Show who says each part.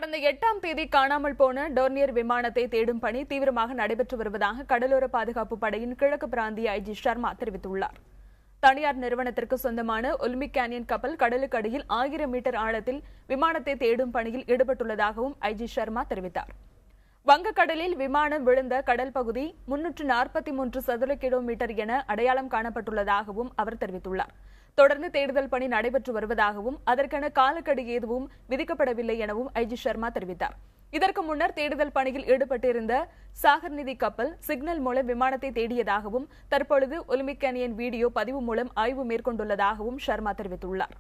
Speaker 1: கடந்த 8ஆம் தேதி காணாமல் போன டோர்னியர் விமானத்தை தேடும் பணி தீவிரமாக நடைபெற்று வருவதாக கடலோர பாதுகாப்பு படையின் கிழக்கு பிராந்திய ஐஜி சர்மா தெரிவித்துள்ளார். தனியார் நிறுவனத்திற்கு சொந்தமான ஒலிம்பிக் கேனியன் கப்பல் கடலுக்கு அடியில் 1000 மீட்டர் ஆழத்தில் விமானத்தை தேடும் பணியில் ஈடுபட்டுள்ளதாகவும் ஐஜி சர்மா தெரிவித்தார். வங்கக்கடலில் விமானம் விழுந்த கடல் பகுதி 343 சதுர கிலோமீட்டர் என அடையாளம் காணப்பட்டுள்ளதாகவும் அவர் தெரிவித்துள்ளார். தொடர்ந்து தேடுதல் பணி நடைபெற்று வருவதாகவும் அதற்கென காலக்கெடு எதுவும் விதிக்கப்படவில்லை எனவும் ஐஜி சர்மா தெரிவித்தார். இதற்கு முன்னர் தேடுதல் பணியில் ஈடுபட்டிருந்த சாகர் நிதி கப்பல் சிக்னல் மூலம் விமானத்தை தேடியதாகவும் தற்பொழுது ஒலிம்பிக் கேனியன் வீடியோ பதிவு மூலம் ஆய்வு மேற்கொண்டுள்ளதாகவும் சர்மா தெரிவித்துள்ளார்.